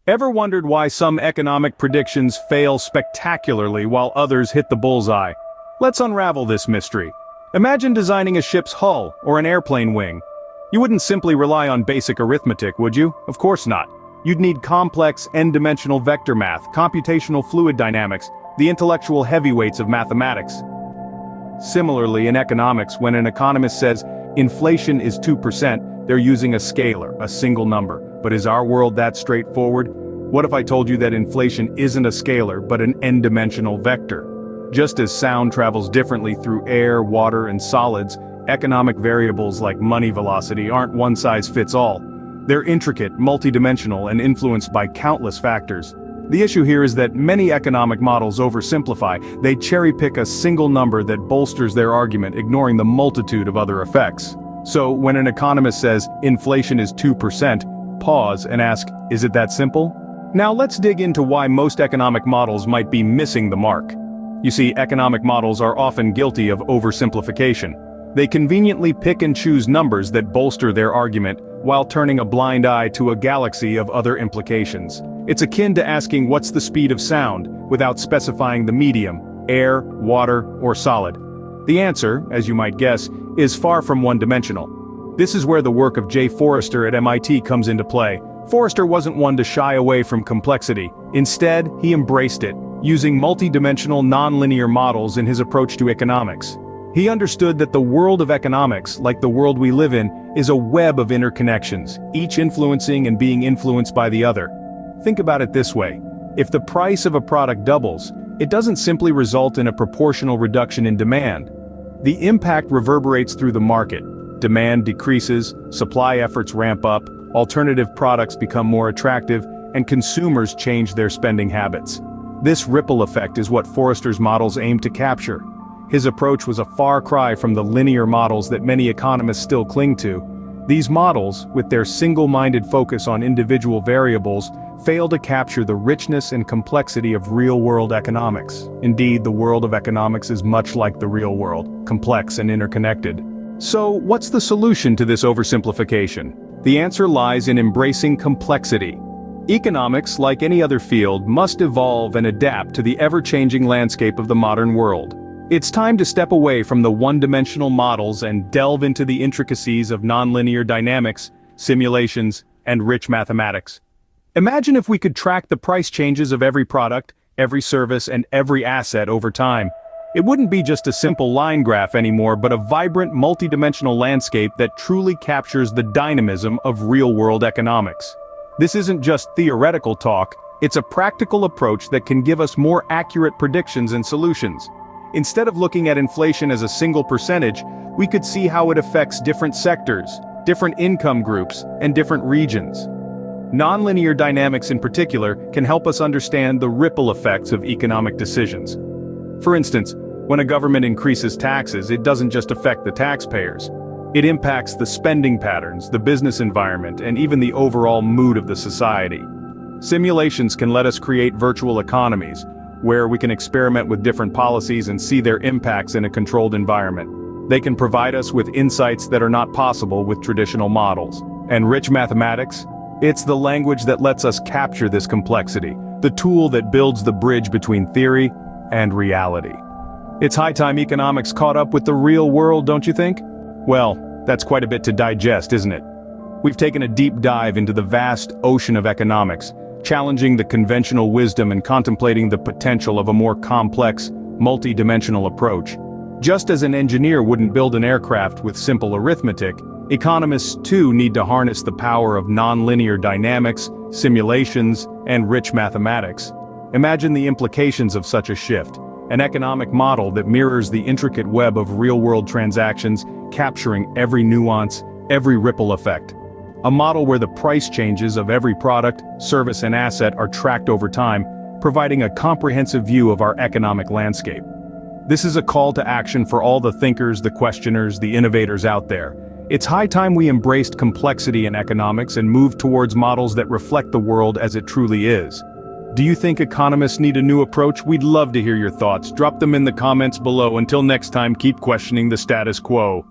Ever wondered why some economic predictions fail spectacularly while others hit the bullseye? Let's unravel this mystery. Imagine designing a ship's hull or an airplane wing. You wouldn't simply rely on basic arithmetic, would you? Of course not. You'd need complex, n-dimensional vector math, computational fluid dynamics, the intellectual heavyweights of mathematics. Similarly, in economics, when an economist says inflation is 2%, they're using a scalar, a single number. But is our world that straightforward? What if I told you that inflation isn't a scalar, but an n-dimensional vector? Just as sound travels differently through air, water, and solids, economic variables like money velocity aren't one-size-fits-all. They're intricate, multidimensional, and influenced by countless factors. The issue here is that many economic models oversimplify. They cherry-pick a single number that bolsters their argument, ignoring the multitude of other effects. So, when an economist says, inflation is 2%, pause and ask, is it that simple? Now let's dig into why most economic models might be missing the mark. You see, economic models are often guilty of oversimplification. They conveniently pick and choose numbers that bolster their argument, while turning a blind eye to a galaxy of other implications. It's akin to asking what's the speed of sound, without specifying the medium, air, water, or solid. The answer, as you might guess, is far from one-dimensional. This is where the work of J. Forrester at MIT comes into play. Forrester wasn't one to shy away from complexity. Instead, he embraced it, using multi-dimensional nonlinear models in his approach to economics. He understood that the world of economics, like the world we live in, is a web of interconnections, each influencing and being influenced by the other. Think about it this way. If the price of a product doubles, it doesn't simply result in a proportional reduction in demand. The impact reverberates through the market. Demand decreases, supply efforts ramp up, alternative products become more attractive, and consumers change their spending habits. This ripple effect is what Forrester's models aim to capture. His approach was a far cry from the linear models that many economists still cling to. These models, with their single-minded focus on individual variables, fail to capture the richness and complexity of real-world economics. Indeed, the world of economics is much like the real world, complex and interconnected. So, what's the solution to this oversimplification? The answer lies in embracing complexity. Economics, like any other field, must evolve and adapt to the ever-changing landscape of the modern world. It's time to step away from the one-dimensional models and delve into the intricacies of nonlinear dynamics, simulations, and rich mathematics. Imagine if we could track the price changes of every product, every service, and every asset over time. It wouldn't be just a simple line graph anymore, but a vibrant, multidimensional landscape that truly captures the dynamism of real-world economics. This isn't just theoretical talk, it's a practical approach that can give us more accurate predictions and solutions. Instead of looking at inflation as a single percentage, we could see how it affects different sectors, different income groups, and different regions. Nonlinear dynamics in particular can help us understand the ripple effects of economic decisions. For instance, when a government increases taxes, it doesn't just affect the taxpayers. It impacts the spending patterns, the business environment, and even the overall mood of the society. Simulations can let us create virtual economies, where we can experiment with different policies and see their impacts in a controlled environment. They can provide us with insights that are not possible with traditional models. And rich mathematics? It's the language that lets us capture this complexity, the tool that builds the bridge between theory and reality. It's high time economics caught up with the real world, don't you think? Well, that's quite a bit to digest, isn't it? We've taken a deep dive into the vast ocean of economics, challenging the conventional wisdom and contemplating the potential of a more complex, multi-dimensional approach. Just as an engineer wouldn't build an aircraft with simple arithmetic, economists too need to harness the power of nonlinear dynamics, simulations, and rich mathematics. Imagine the implications of such a shift, an economic model that mirrors the intricate web of real-world transactions, capturing every nuance, every ripple effect. A model where the price changes of every product, service, and asset are tracked over time, providing a comprehensive view of our economic landscape. This is a call to action for all the thinkers, the questioners, the innovators out there. It's high time we embraced complexity in economics and moved towards models that reflect the world as it truly is. Do you think economists need a new approach? We'd love to hear your thoughts. Drop them in the comments below. Until next time, keep questioning the status quo.